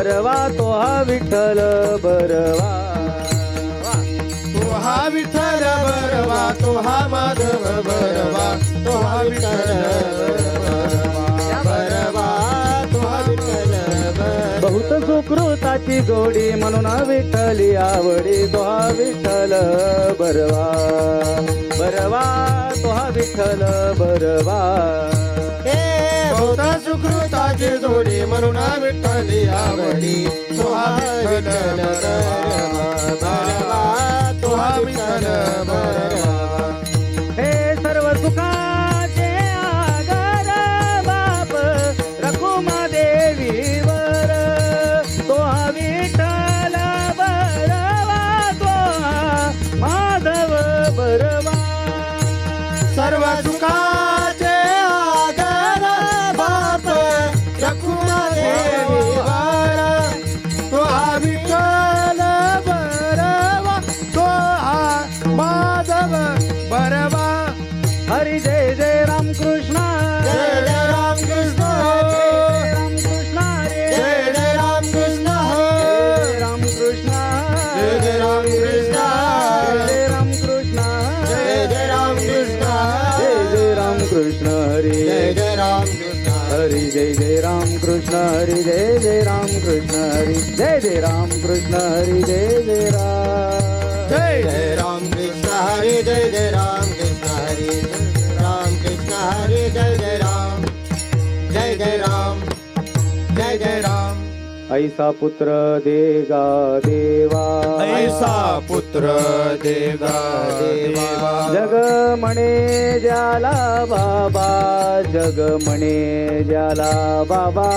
बरवा तो हा विठ्ठल बरवा. तो हा विठ्ठल बरवा, तो हा माधव बरवा, तो हा विठ्ठल बरवा, तो हा विठ्ठल बरवा. बहुत सुकृताची जोडी म्हणून विठ्ठली आवडी. तो हा विठ्ठल बरवा बरवा, तो हा विठ्ठल बरवा. बहुत सुकृताची जोडी म्हणून विठ्ठली आवडी. तो हा विठ्ठल बरवा, तो हा विठ्ठल बरवा. हे सर्व सुखाचे आगर बाप रखुमा देवीवर. तो हा विठ्ठल बरवा, तो हा माधव बरवा. सर्व सुखाचे आगर बाप रखुमा देवीवर. तो हा विठ्ठल बरवा, तो हा माधव बरवा. हरी जय जय राम कृष्ण. जय जय राम कृष्ण, राम कृष्ण रे. जय जय राम कृष्ण, राम कृष्ण. जय जय राम कृष्ण, जय राम कृष्ण. जय जय राम कृष्ण, जय जय राम कृष्ण हरी. जय जय राम कृष्ण, हरी जय जय राम कृष्ण हरी. जय जय राम कृष्ण हरी. जय जय राम कृष्ण हरी. जय जय राम. जय जय राम कृष्ण हरी. जय जय राम कृष्ण हरी. राम कृष्ण हरी. जय जय राम, जय जय राम, जय जय राम. ऐसा पुत्र देगा देवा. ऐसा पुत्र देगा देवा. जग म्हणे ज्याला बाबा. जग म्हणे ज्याला बाबा.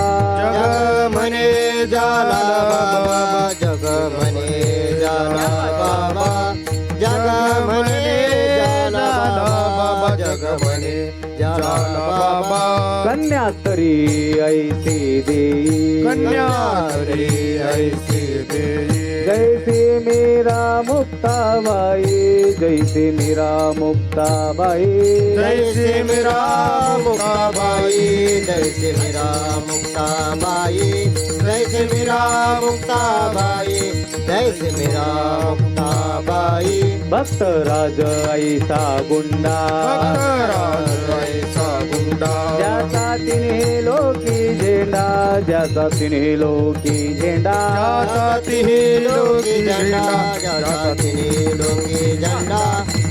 जग म्हणे जाला बाबा. जग म्हणे जाला बाबा. जग म्हणे जाला बाबा. जग म्हणे जाला बाबा. कन्या तरी ऐसी देई. कन्या रे ऐसी देई. जैसे मीरा मुक्ताबाई. जैसे मीरा मुक्ताबाई. जैसे मेरा मुक्ताबाई. जैसे मेरा मुक्ताबाई. जैसे मेरा मुक्ताबाई. जैसे मेरा मुक्ताबाई. भक्तराज ऐसा गुंडा. भक्तराज ऐसा गुंडा. ज्याचा तिन्ही लोकी झेंडा. ज्याचा तिन्ही लोकी झेंडा. ज्याचा तिन्ही लोकी झंडा. ज्याचा तिन्ही लोकी झंडा.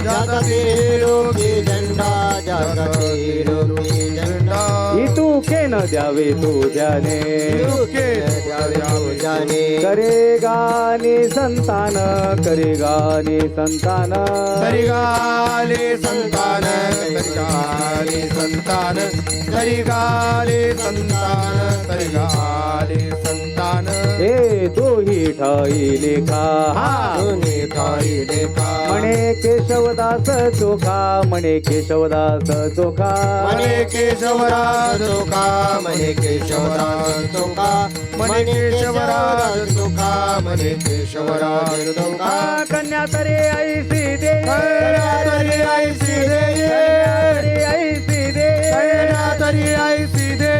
ज्याचा तिन्ही लोकी झंडा. ज्याचा तिन्ही लोकी झंडा. इतुके न द्यावे तुझ्याने. इतुके द्यावे तुझ्याने. करेगा नि संतान. करेगा नि संतान. तरी गाले संतान. तरी गाले संतान. तरी गाले संतान. तरी गाले संतान. हे तोही ठाई लेखा. दोन्ही ठाई लेखा. म्हणे केशवदास चोखा. म्हणे केशवदास चोखा. मने केशवराज चोखा. मने केशवराज चोखा. मने केशवराज चोखा. मने केशवराज चोखा. कन्या तरी ऐसी दे. कन्या तरी ऐसी देई. ऐसी दे. कन्या तरी ऐसी देई.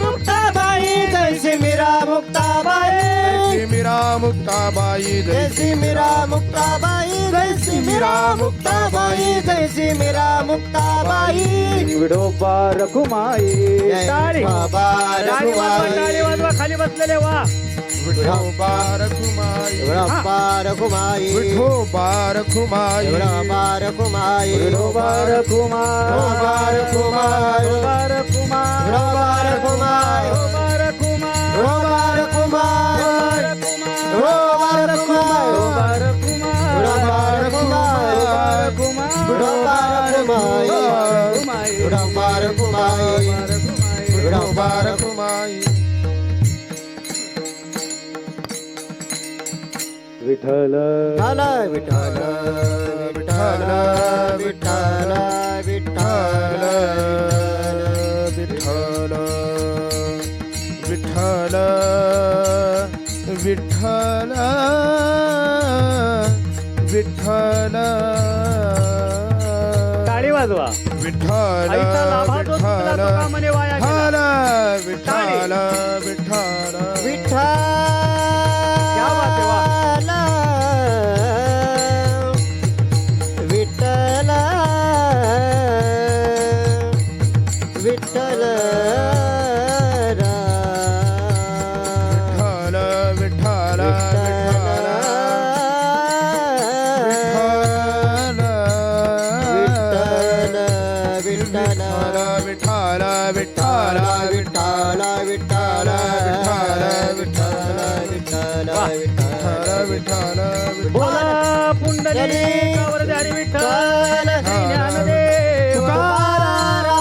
मुक्ताबाई. जैसी मीरा मुक्ताबाई. जैसी मीरा मुक्ताबाई. जैसी मीरा मुक्ताबाई. जैसी मीरा मुक्ताबाई. जैसी मीरा मुक्ताबाई. विडोबा रखुमाई. टाळी. बाबा टाळी वाजवा, टाळी वाजवा. खाली बसलेले वा. विठोबा रखुमाई. विठोबा रखुमाई. विठोबा रखुमाई. विठोबा रखुमाई. विडोबा रखुमाई. विठोबा रखुमाई. विडोबा रखुमाई. विठोबा रखुमाई. विडोबा रखुमाई. विठोबा रखुमाई. विठोबा रखुमाई. विडोबा रखुमाई. विठोबा रखुमाई. विठोबा रखुमाई. विठोबा रखुमाई. विठोबा रखुमाई. विठ्ठल विठ्ठल विठ्ठल विठ्ठल विठ्ठल विठ्ठल विठ्ठल विठ्ठल विठ्ठल विठ्ठल टाळी वाजवा. विठ्ठल आईचा लाभा जो तुला विठ्ठल तुका म्हणे वाया गेला. विठ्ठल विठ्ठल विठ्ठल क्या बात आहे, वा. विठ्ठल विठ्ठल विठ्ठल विठ्ठल विठ्ठल विठ्ठल विठ्ठल बोला पुंडलिकावर हरी विठ्ठल श्री ज्ञानदेव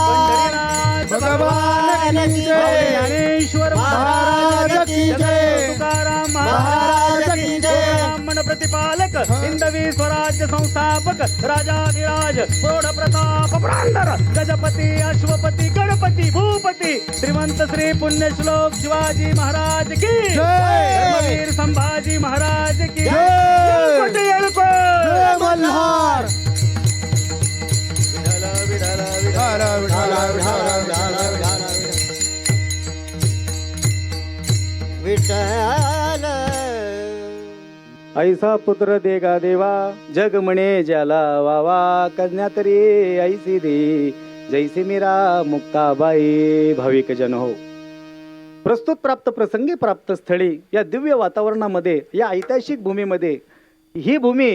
पंढरीनाथ भगवान की जय. ज्ञानेश्वर महाराज की जय. तुकाराम महाराज की जय. ब्राह्मण प्रतिपालक हिंदवी स्वराज्य संस्थापक राजाधिराज प्रौढ प्रताप पुरंदर गजपती अश्वपती गणपती भूपती श्रीमंत श्री पुण्यश्लोक शिवाजी महाराज की धर्मवीर संभाजी महाराज की येळकोटे, येळकोट. मल्हार विठ्ठल ऐसा पुत्र देगा देवा जग म्हणे ज्याला वावा कन्या तरी ऐसी दे जैसी मीरा मुक्ताबाई. भाविक जन हो, प्रस्तुत प्राप्त प्रसंगी प्राप्त स्थळी या दिव्य वातावरणामध्ये या ऐतिहासिक भूमीमध्ये ही भूमी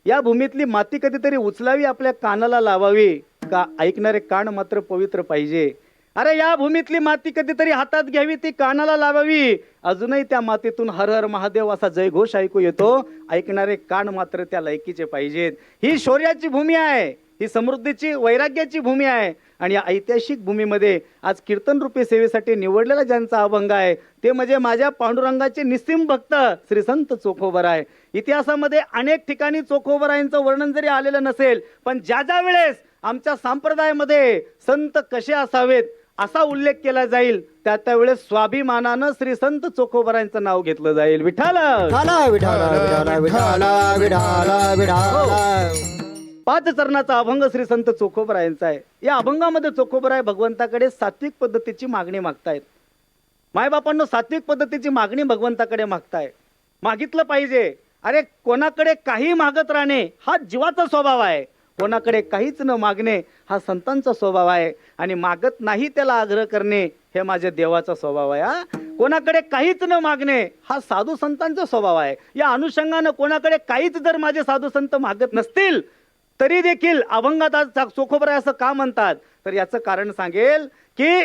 या भूमीतली माती कधीतरी उचलावी आपल्या कानाला लावावी का ऐकणारे कान मात्र पवित्र पाहिजे. अरे या भूमीतली माती कधीतरी हातात घ्यावी ती कानाला लावावी. अजूनही त्या मातीतून हर हर महादेव असा जयघोष ऐकू येतो. ऐकणारे कान मात्र त्या लायकीचे पाहिजेत. ही शौर्याची भूमी आहे, ही समृद्धीची वैराग्याची भूमी आहे. आणि या ऐतिहासिक भूमीमध्ये आज कीर्तन रूपी सेवेसाठी निवडलेला ज्यांचा अभंग आहे ते म्हणजे माझ्या पांडुरंगाचे निस्सिम भक्त श्री संत चोखोबराय. इतिहासामध्ये अनेक ठिकाणी चोखोबरायांचं वर्णन जरी आलेलं नसेल पण ज्या ज्या वेळेस आमच्या संप्रदायामध्ये संत कसे असावेत असा उल्लेख केला जाईल त्या त्यावेळेस स्वाभिमानानं श्री संत चोखोबरायांचं नाव घेतलं जाईल. विठ्ठल पाच चरणाचा अभंग श्री संत चोखोबरायांचा आहे. या अभंगामध्ये चोखोबराय भगवंताकडे सात्विक पद्धतीची मागणी मागतायत. मायबापांनो, सात्विक पद्धतीची मागणी भगवंताकडे मागताय. मागितलं पाहिजे. अरे कोणाकडे काही मागत राहणे हा जीवाचा स्वभाव आहे. कोणाकडे काहीच न मागणे हा संतांचा स्वभाव आहे. आणि मागत नाही त्याला आग्रह करणे हे माझ्या देवाचा स्वभाव आहे. कोणाकडे काहीच न मागणे हा साधू संतांचा स्वभाव आहे. या अनुषंगानं कोणाकडे काहीच जर माझे साधू संत मागत नसतील तरी देखील अभंगात आज चोखोबराय असं का म्हणतात तर याचं कारण सांगेल की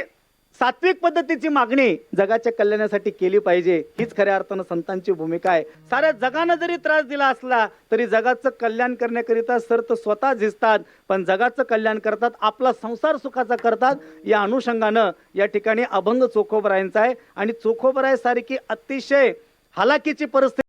सात्विक पद्धतीची मागणी जगाच्या कल्याणासाठी केली पाहिजे. हीच खऱ्या अर्थानं संतांची भूमिका आहे. साऱ्या जगानं जरी त्रास दिला असला तरी जगाचं कल्याण करण्याकरिता सर्त स्वतः झिजतात पण जगाचं कल्याण करतात, आपला संसार सुखाचा करतात. या अनुषंगानं या ठिकाणी अभंग चोखोबरायांचा आहे. आणि चोखोबराय सारखी अतिशय हालाकीची परिस्थिती